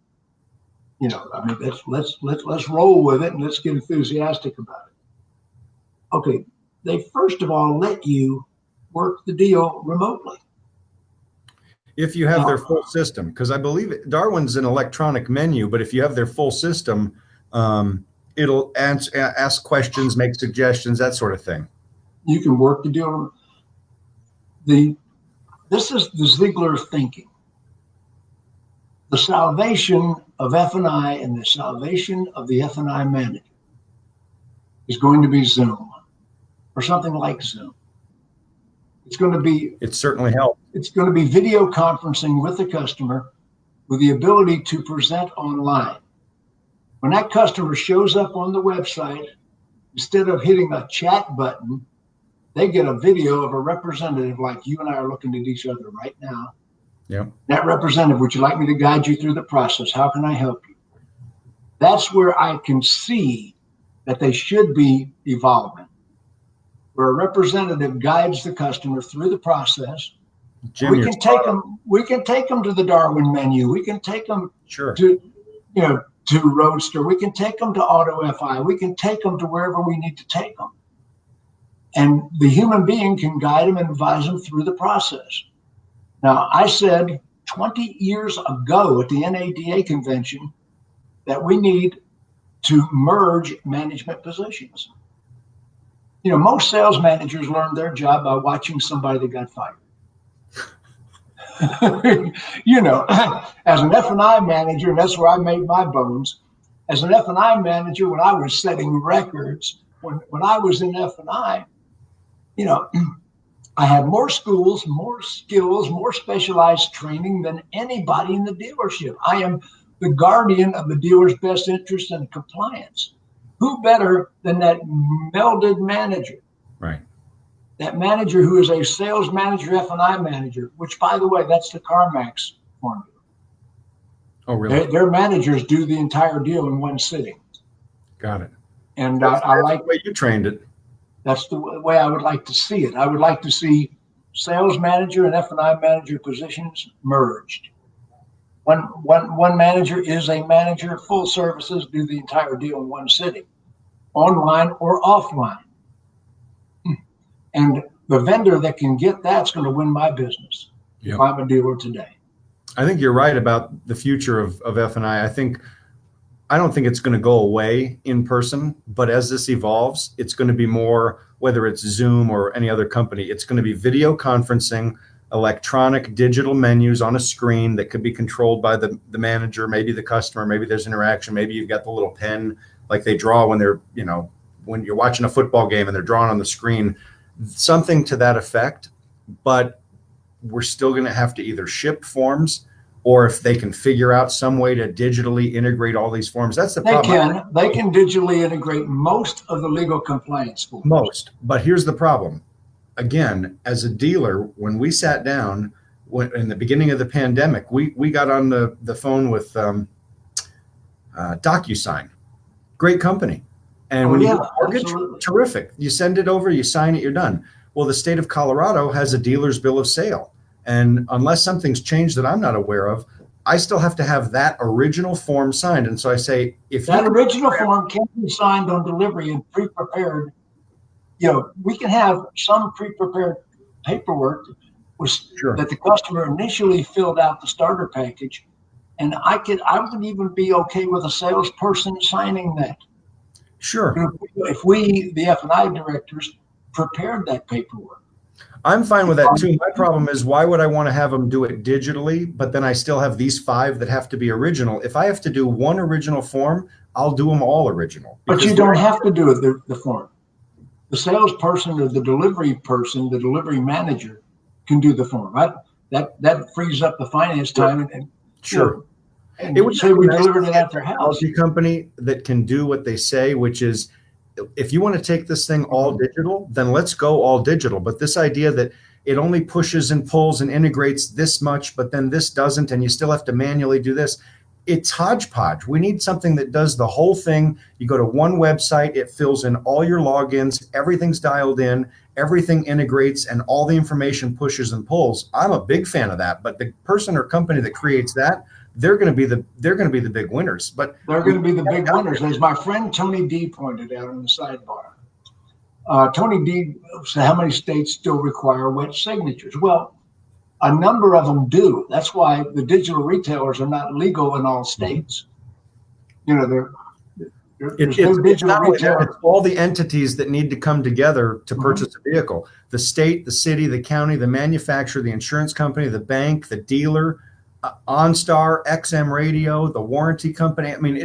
I mean, let's roll with it and let's get enthusiastic about it. Okay, they first of all let you work the deal remotely. If you have their full system, because I believe Darwin's an electronic menu, but if you have their full system, it'll ask questions, make suggestions, that sort of thing. You can work the deal. This is the Ziegler thinking. The salvation of F&I and the salvation of the F&I manager is going to be Zoom or something like Zoom. It certainly helps. It's going to be video conferencing with the customer with the ability to present online. When that customer shows up on the website, instead of hitting a chat button, they get a video of a representative like you and I are looking at each other right now. Yeah. That representative, would you like me to guide you through the process? How can I help you? That's where I can see that they should be evolving, where a representative guides the customer through the process. Jim, we can take them to the Darwin menu. We can take them to Roadster. We can take them to Auto FI. We can take them to wherever we need to take them. And the human being can guide them and advise them through the process. Now, I said 20 years ago at the NADA convention that we need to merge management positions. Most sales managers learn their job by watching somebody that got fired. As an F&I manager, and that's where I made my bones. As an F&I manager, when I was setting records, when I was in F&I, I had more schools, more skills, more specialized training than anybody in the dealership. I am the guardian of the dealer's best interest and compliance. Who better than that melded manager? Right. That manager who is a sales manager, F&I manager, which, by the way, that's the CarMax formula. Oh, really? Their managers do the entire deal in one sitting. Got it. And I like the way you trained it. That's the way I would like to see it. I would like to see sales manager and F&I manager positions merged. One manager is a manager, full services, do the entire deal in one city, online or offline. And the vendor that can get that's going to win my business. Yep. If I'm a dealer today. I think you're right about the future of F&I. I don't think it's going to go away in person, but as this evolves, it's going to be more, whether it's Zoom or any other company, it's going to be video conferencing, electronic digital menus on a screen that could be controlled by the manager, maybe the customer, maybe there's interaction, maybe you've got the little pen like they draw when they're, when you're watching a football game and they're drawing on the screen, something to that effect. But we're still going to have to either ship forms, or if they can figure out some way to digitally integrate all these forms. That's the problem. They can digitally integrate most of the legal compliance forms. Most, but here's the problem. Again, as a dealer, when we sat down in the beginning of the pandemic, we got on the phone with DocuSign, great company. And when you get a mortgage, absolutely. Terrific. You send it over, you sign it, you're done. Well, the state of Colorado has a dealer's bill of sale. And unless something's changed that I'm not aware of, I still have to have that original form signed. And so I say, if that original form can be signed on delivery and pre-prepared, we can have some pre-prepared paperwork that the customer initially filled out the starter package. And I would even be okay with a salesperson signing that. Sure. If we, the F&I directors, prepared that paperwork. I'm fine with that too. My problem is, why would I want to have them do it digitally, but then I still have these 5 that have to be original? If I have to do one original form, I'll do them all original. But you don't have to do the form. The salesperson or the delivery person, the delivery manager, can do the form. Right? That frees up the finance time and sure. And it would say we delivered it at their house. A company that can do what they say, which is, if you want to take this thing all digital, then let's go all digital. But this idea that it only pushes and pulls and integrates this much, but then this doesn't, and you still have to manually do this, it's hodgepodge. We need something that does the whole thing. You go to one website, it fills in all your logins, everything's dialed in, everything integrates, and all the information pushes and pulls. I'm a big fan of that, but the person or company that creates that, they're going to be the big winners. But they're going to be the big winners, as my friend Tony D pointed out in the sidebar. Tony D said, how many states still require wet signatures? Well, a number of them do. That's why the digital retailers are not legal in all states. It's all the entities that need to come together to purchase a vehicle. The state, the city, the county, the manufacturer, the insurance company, the bank, the dealer, OnStar, XM Radio, the warranty company. I mean,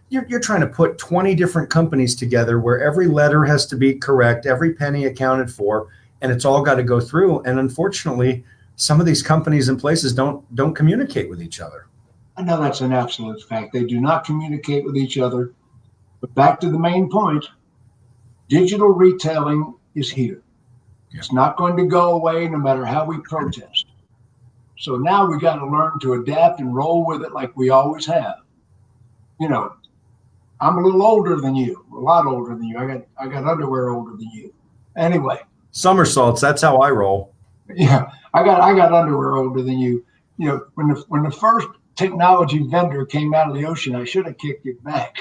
you're trying to put 20 different companies together where every letter has to be correct, every penny accounted for, and it's all got to go through. And unfortunately, some of these companies and places don't communicate with each other. I know that's an absolute fact. They do not communicate with each other. But back to the main point, digital retailing is here. Yeah. It's not going to go away no matter how we protest. So now we got to learn to adapt and roll with it like we always have. I'm a little older than you, a lot older than you. I got underwear older than you. Anyway. Somersaults, that's how I roll. Yeah, I got underwear older than you. When the first technology vendor came out of the ocean, I should have kicked it back.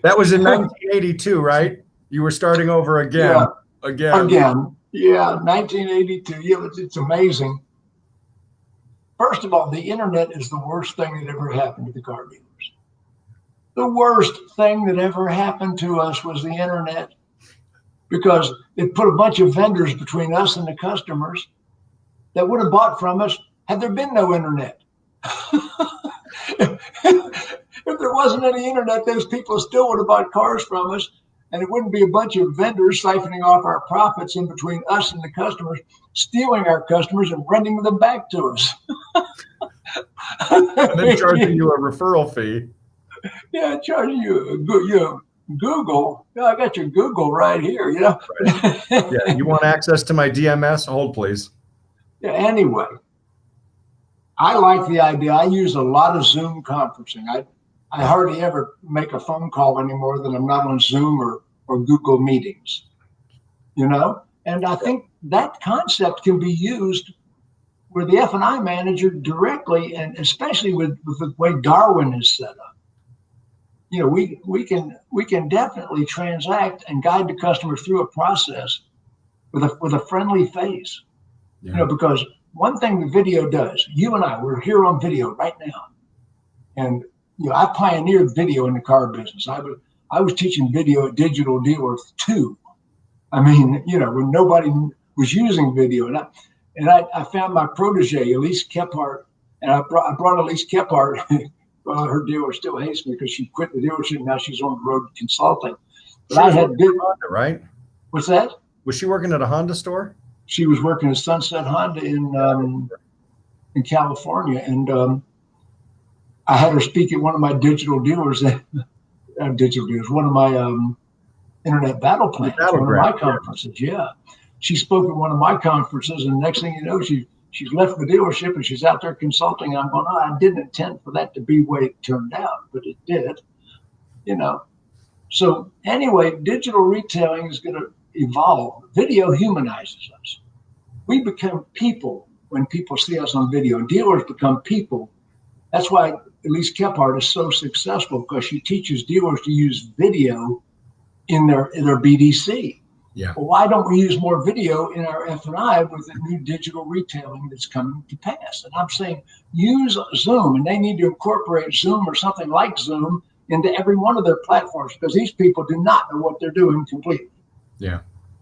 That was in 1982, right? You were starting over again. Yeah. Again. Yeah, 1982. Yeah, it's amazing. First of all, the internet is the worst thing that ever happened to the car dealers. The worst thing that ever happened to us was the internet, because it put a bunch of vendors between us and the customers that would have bought from us had there been no internet. If there wasn't any internet, those people still would have bought cars from us, and it wouldn't be a bunch of vendors siphoning off our profits in between us and the customers, stealing our customers and renting them back to us. And then charging you a referral fee. Yeah, charging you Google. Yeah, I got your Google right here. Right. Yeah, you want access to my DMS? Hold, please. Yeah. Anyway, I like the idea. I use a lot of Zoom conferencing. I hardly ever make a phone call anymore than I'm not on Zoom or Google Meetings. And I think that concept can be used where the F&I manager directly, and especially with the way Darwin is set up, we can definitely transact and guide the customer through a process with a friendly face. Yeah. Because one thing the video does, you and we're here on video right now, and I pioneered video in the car business. I was teaching video at Digital Dealer 2. I mean, when nobody was using video, and I found my protege, Elise Kephart, and I brought Elise Kephart. Well, her dealer still hates me because she quit the dealership. Now she's on the road consulting. But I had Honda, right? What's that? Was she working at a Honda store? She was working at Sunset Honda in California, and I had her speak at one of my digital dealers. One of my internet battle plans, one of my conferences. Yeah, she spoke at one of my conferences, and the next thing you know, she's left the dealership and she's out there consulting. I'm going, I didn't intend for that to be the way it turned out, but it did. So anyway, digital retailing is going to evolve. Video humanizes us. We become people when people see us on video. Dealers become people. That's why Elise Kephart is so successful, because she teaches dealers to use video in their BDC. Yeah. Well, why don't we use more video in our F&I with the new digital retailing that's coming to pass? And I'm saying use Zoom, and they need to incorporate Zoom or something like Zoom into every one of their platforms, because these people do not know what they're doing completely. Yeah.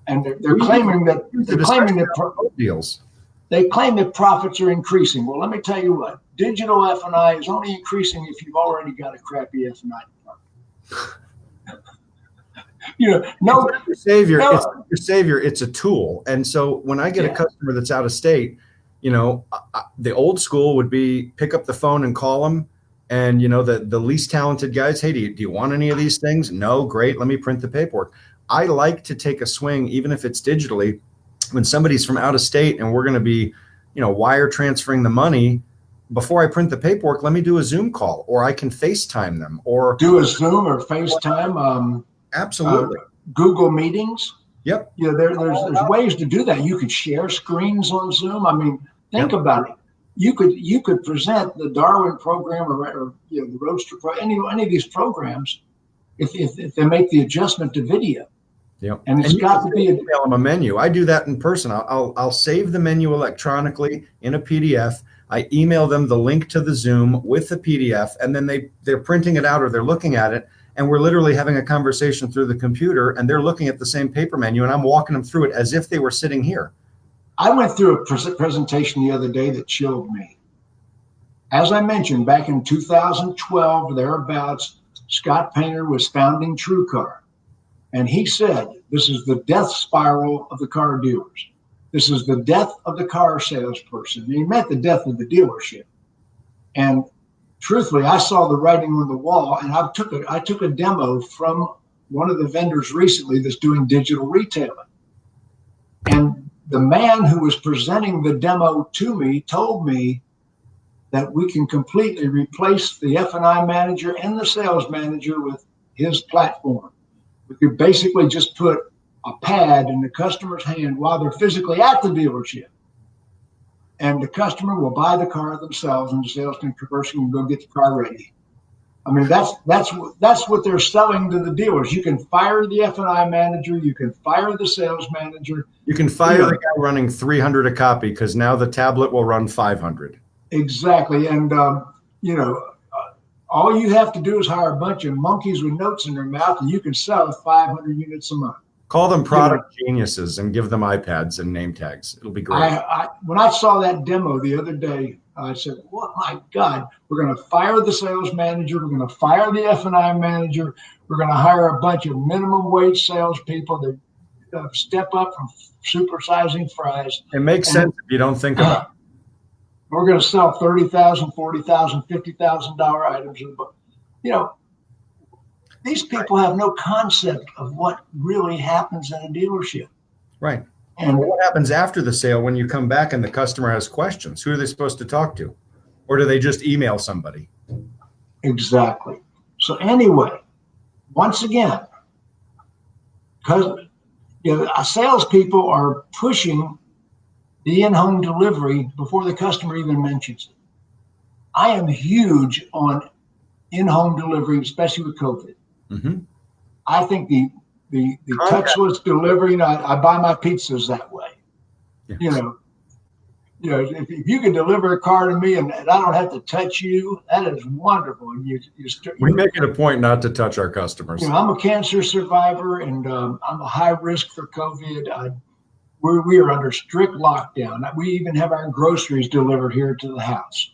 And they're claiming that deals. They claim that profits are increasing. Well, let me tell you what, digital F&I is only increasing if you've already got a crappy F&I department. Your savior. It's a tool. And so when I get a customer that's out of state, the old school would be pick up the phone and call them. And, the least talented guys, hey, do you want any of these things? No, great. Let me print the paperwork. I like to take a swing, even if it's digitally, when somebody's from out of state and we're going to be, wire transferring the money. Before I print the paperwork, let me do a Zoom call, or I can FaceTime them, or do a Zoom or FaceTime. Absolutely. Google Meetings. Yep. There's ways to do that. You could share screens on Zoom. I mean, think about it. You could present the Darwin program or the Roadster any of these programs if they make the adjustment to video. Yep. And it's got to be email them a menu. I do that in person. I'll save the menu electronically in a PDF. I email them the link to the Zoom with the PDF, and then they're printing it out or they're looking at it, and we're literally having a conversation through the computer, and they're looking at the same paper menu, and I'm walking them through it as if they were sitting here. I went through a presentation the other day that chilled me. As I mentioned, back in 2012, thereabouts, Scott Painter was founding TrueCar. And he said, this is the death spiral of the car dealers. This is the death of the car salesperson. And he meant the death of the dealership. And truthfully, I saw the writing on the wall, and I took a demo from one of the vendors recently that's doing digital retailing. And the man who was presenting the demo to me told me that we can completely replace the F&I manager and the sales manager with his platform. We could basically just put a pad in the customer's hand while they're physically at the dealership. And the customer will buy the car themselves, and the salesman conversely will go get the car ready. I mean, that's what they're selling to the dealers. You can fire the F&I manager. You can fire the sales manager. You can fire the guy running 300 a copy, because now the tablet will run 500. Exactly. And, all you have to do is hire a bunch of monkeys with notes in their mouth, and you can sell 500 units a month. Call them product geniuses and give them iPads and name tags. It'll be great. When I saw that demo the other day, I said, "Oh my God, we're going to fire the sales manager. We're going to fire the F&I manager. We're going to hire a bunch of minimum wage salespeople that step up from supersizing fries." It makes sense if you don't think about it. We're going to sell $30,000, $40,000, $50,000 items. These people have no concept of what really happens in a dealership. Right. And what happens after the sale when you come back and the customer has questions? Who are they supposed to talk to? Or do they just email somebody? Exactly. So anyway, once again, because salespeople are pushing the in-home delivery before the customer even mentions it. I am huge on in-home delivery, especially with COVID. Mm-hmm. I think the touchless delivery, I buy my pizzas that way. Yeah. If you can deliver a car to me and I don't have to touch you, that is wonderful. And we make it a point not to touch our customers. I'm a cancer survivor, and I'm a high risk for COVID. We are under strict lockdown. We even have our groceries delivered here to the house.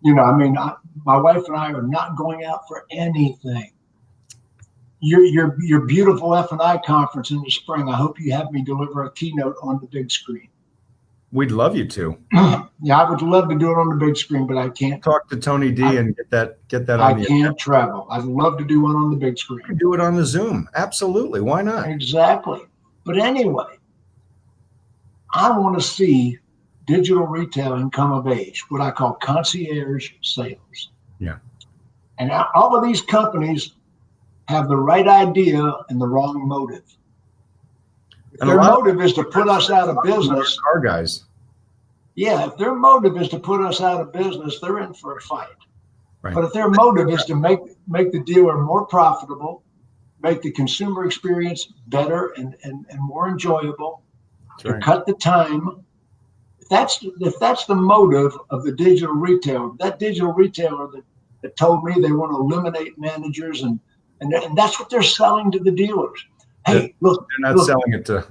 My wife and I are not going out for anything. Your beautiful F&I conference in the spring, I hope you have me deliver a keynote on the big screen. We'd love you to. Yeah, I would love to do it on the big screen, but I can't. Talk to Tony D and get that on I can't travel. I'd love to do one on the big screen. You can do it on the Zoom. Absolutely. Why not? Exactly. But anyway, I want to see digital retailing come of age, what I call concierge sales. Yeah. And all of these companies have the right idea and the wrong motive. If their motive is to put us out of business, car guys. Yeah, if their motive is to put us out of business, they're in for a fight. Right. But if their motive is to make the dealer more profitable, make the consumer experience better and more enjoyable, to cut the time, if that's the motive of the digital retailer, that digital retailer that told me they want to eliminate managers and that's what they're selling to the dealers. Hey, look, they're not selling it to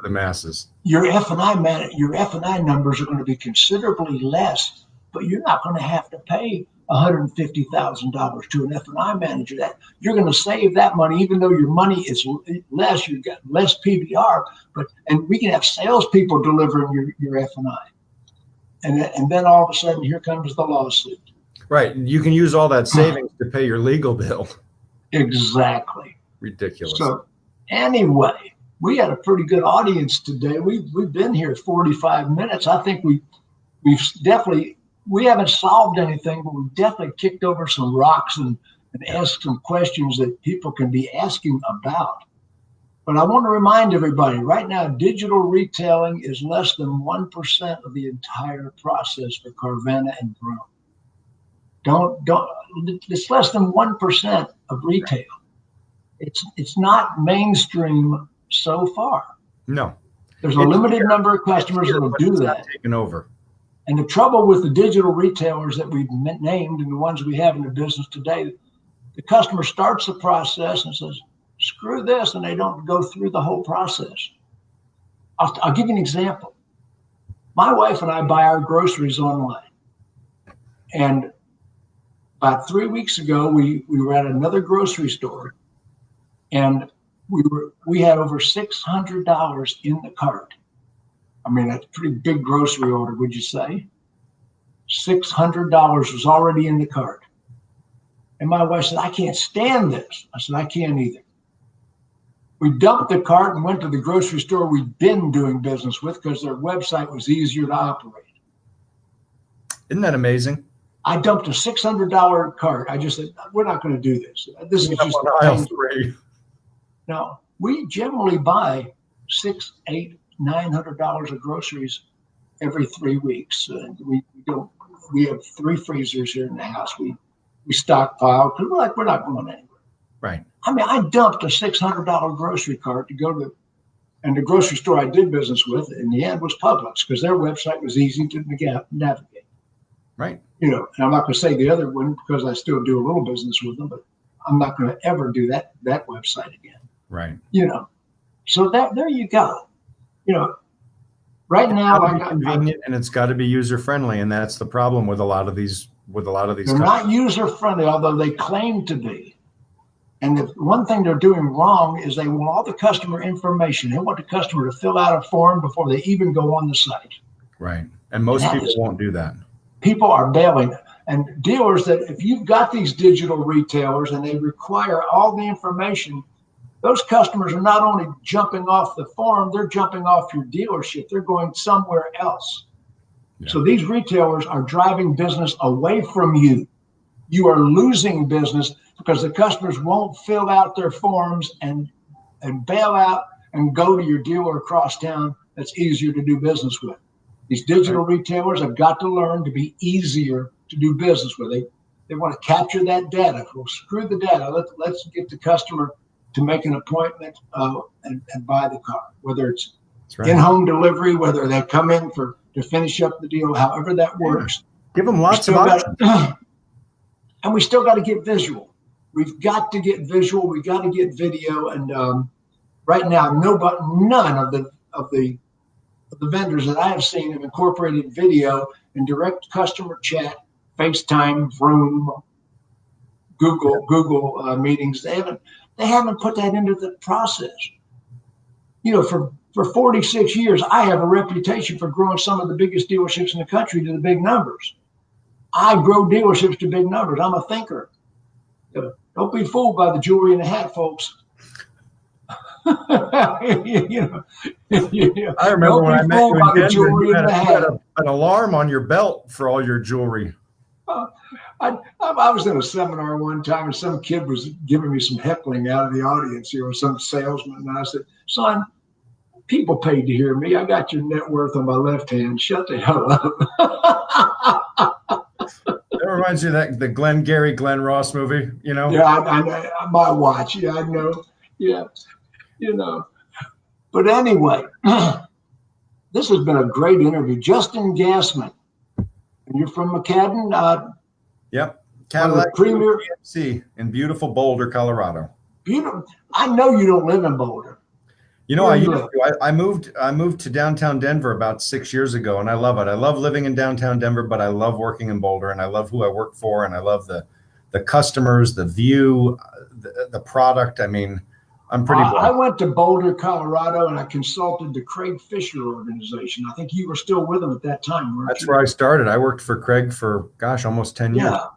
the masses. Your F&I numbers are going to be considerably less, but you're not going to have to pay $150,000 to an F&I manager. That you're going to save that money, even though your money is less. You've got less PBR, and we can have salespeople delivering your F&I, and then all of a sudden here comes the lawsuit. Right, you can use all that savings to pay your legal bill. Exactly. Ridiculous. So anyway, we had a pretty good audience today. We've been here 45 minutes. I think we haven't solved anything, but we've definitely kicked over some rocks and asked some questions that people can be asking about. But I want to remind everybody right now, digital retailing is less than 1% of the entire process for Carvana and Brown. It's less than 1% of retail. It's not mainstream so far. No. There's a limited number of customers that will do that. Taken over. And the trouble with the digital retailers that we've named and the ones we have in the business today, the customer starts the process and says, screw this, and they don't go through the whole process. I'll give you an example. My wife and I buy our groceries online. And about 3 weeks ago, we were at another grocery store, and we had over $600 in the cart. I mean, that's a pretty big grocery order, would you say? $600 was already in the cart. And my wife said, I can't stand this. I said, I can't either. We dumped the cart and went to the grocery store we'd been doing business with because their website was easier to operate. Isn't that amazing? I dumped a $600 cart. I just said, we're not going to do this. This is just aisle 3. Now, we generally buy $600, $800, $900 of groceries every 3 weeks. We have 3 freezers here in the house. We stockpile because we're not going anywhere. Right. I mean, I dumped a $600 grocery cart to go to, and the grocery store I did business with in the end was Publix because their website was easy to navigate. Right. And I'm not going to say the other one because I still do a little business with them, but I'm not going to ever do that website again. Right. So there you go. Right now, it's convenient and it's got to be user friendly, and that's the problem with a lot of these. They're not user friendly, although they claim to be. And the one thing they're doing wrong is they want all the customer information. They want the customer to fill out a form before they even go on the site. Right. And most people won't do that. People are bailing. And dealers that if you've got these digital retailers and they require all the information, those customers are not only jumping off the form, they're jumping off your dealership. They're going somewhere else. Yeah. So these retailers are driving business away from you. You are losing business because the customers won't fill out their forms and bail out and go to your dealer across town that's easier to do business with. These digital retailers have got to learn to be easier to do business with. They want to capture that data. Well, screw the data. Let's get the customer to make an appointment and buy the car, whether it's in-home delivery, whether they come in to finish up the deal, however that works. Give them lots of options. And we still got to get visual. We've got to get visual. We got to get video. And right now, none of the vendors that I have seen have incorporated video and direct customer chat, FaceTime, Vroom, Google meetings. They haven't put that into the process. For 46 years, I have a reputation for growing some of the biggest dealerships in the country to the big numbers. I grow dealerships to big numbers. I'm a thinker. Don't be fooled by the jewelry in the hat, folks. I remember when I met you in Denver, you had an alarm on your belt for all your jewelry. I was in a seminar one time, and some kid was giving me some heckling out of the audience here, some salesman, and I said, "Son, people paid to hear me. I got your net worth on my left hand. Shut the hell up." That reminds you of the Glenn Ross movie, Yeah, I might watch. Yeah, I know. Yeah, But anyway, this has been a great interview. Justin Gasman, and you're from McCaddon. Yep, Cadillac Buick GMC in beautiful Boulder, Colorado. Beautiful. I know you don't live in Boulder. I moved to downtown Denver about 6 years ago, and I love it. I love living in downtown Denver, but I love working in Boulder, and I love who I work for, and I love the customers, the view, the product. I mean, I'm pretty blessed. I went to Boulder, Colorado, and I consulted the Craig Fisher organization. I think you were still with them at that time, weren't you? That's where I started. I worked for Craig for, almost 10 years. Yeah,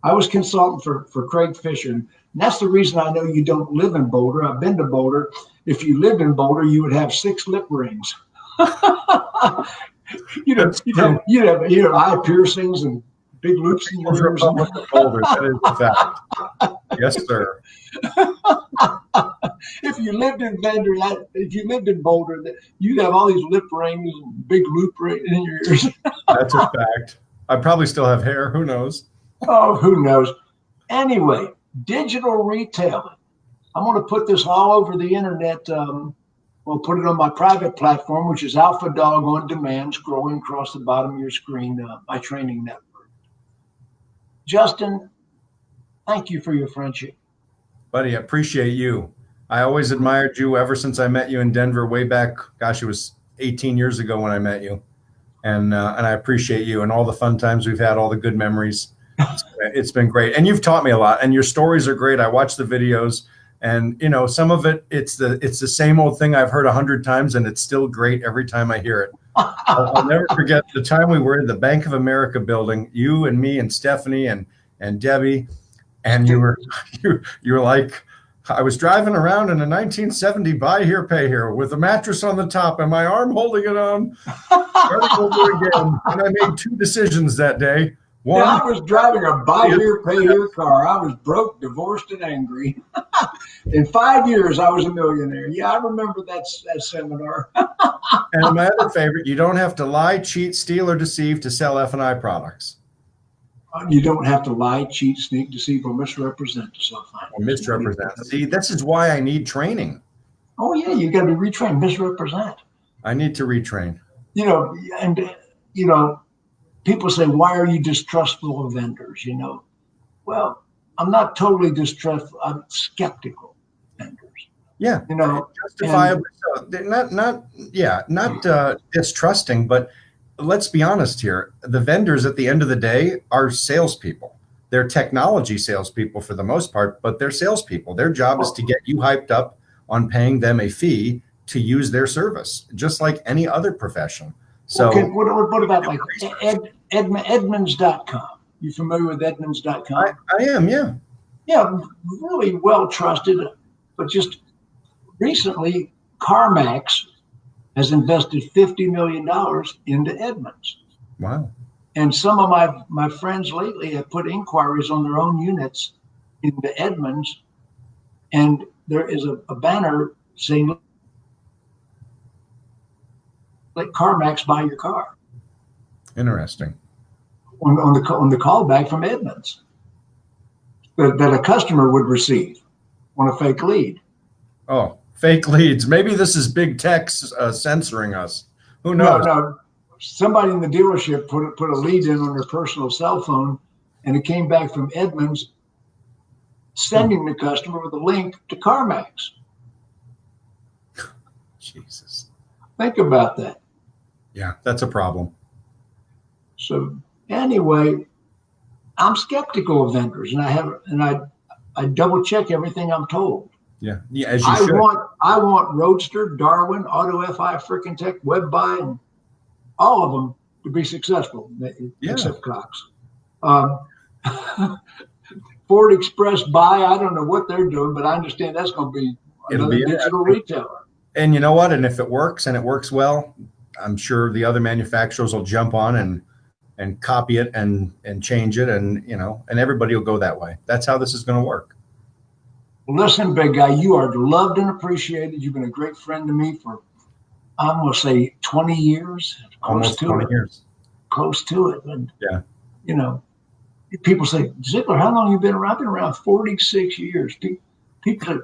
I was consultant for Craig Fisher. And that's the reason I know you don't live in Boulder. I've been to Boulder. If you lived in Boulder, you would have 6 lip rings. You'd have eye piercings and big loops in your ears. Boulder, that is a fact. Yes, sir. If you lived in Boulder, you'd have all these lip rings and big loop in your ears. That's a fact. I probably still have hair. Who knows? Oh, who knows? Anyway, digital retailing. I'm going to put this all over the internet. We'll put it on my private platform, which is Alpha Dawg On Demand, scrolling across the bottom of your screen, my training network. Justin, thank you for your friendship. Buddy, I appreciate you. I always admired you ever since I met you in Denver way back. Gosh, it was 18 years ago when I met you. And I appreciate you and all the fun times we've had, all the good memories. It's been great. And you've taught me a lot, and your stories are great. I watch the videos. And, some of it, it's the same old thing I've heard 100 times, and it's still great every time I hear it. I'll never forget the time we were in the Bank of America building, you and me and Stephanie and Debbie, and you were like, I was driving around in a 1970 buy here, pay here with a mattress on the top and my arm holding it on. Starting over again. And I made 2 decisions that day. One, I was driving a buy here, pay here car. I was broke, divorced, and angry. In 5 years, I was a millionaire. Yeah, I remember that seminar. And my other favorite, you don't have to lie, cheat, steal, or deceive to sell F&I products. You don't have to lie, cheat, sneak, deceive, or misrepresent to sell finance. Or misrepresent. See, this is why I need training. Oh, yeah, you got to be retrained. Misrepresent. I need to retrain. People say, why are you distrustful of vendors? Well, I'm not totally distrustful. I'm skeptical of vendors. Yeah, justifiably so. Not distrusting, but let's be honest here. The vendors at the end of the day are salespeople. They're technology salespeople for the most part, but they're salespeople. Their job is to get you hyped up on paying them a fee to use their service, just like any other profession. So what about like Edmunds.com? You familiar with Edmunds.com? I am, yeah. Yeah, really well trusted, but just recently CarMax has invested $50 million into Edmunds. Wow. And some of my friends lately have put inquiries on their own units into Edmunds, and there is a banner saying, let CarMax buy your car. Interesting. on the callback from Edmunds that a customer would receive on a fake lead. Oh, fake leads. Maybe this is big tech censoring us. Who knows? No. Somebody in the dealership put a lead in on their personal cell phone, and it came back from Edmunds sending the customer with a link to CarMax. Jesus. Think about that. Yeah, that's a problem. So anyway, I'm skeptical of vendors, and I double check everything I'm told. Yeah, as you should. I want Roadster, Darwin, Auto FI, Frickin' Tech, WebBuy, and all of them to be successful, except Cox. Ford Express Buy, I don't know what they're doing, but I understand that's going to be another digital retailer. And you know what? And if it works and it works well, I'm sure the other manufacturers will jump on and copy it and change it, and everybody will go that way. That's how this is going to work. Listen, big guy, you are loved and appreciated. You've been a great friend to me for, I'm going to say 20 years. Almost 20 years. Close to it. And, yeah. People say, Ziegler, how long have you been around? I've been around 46 years. People say,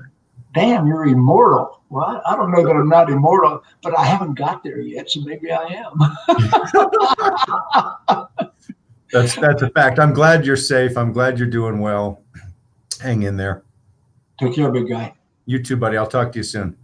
damn, you're immortal. Well, I don't know that I'm not immortal, but I haven't got there yet, so maybe I am. That's a fact. I'm glad you're safe. I'm glad you're doing well. Hang in there. Take care, big guy. You too, buddy. I'll talk to you soon.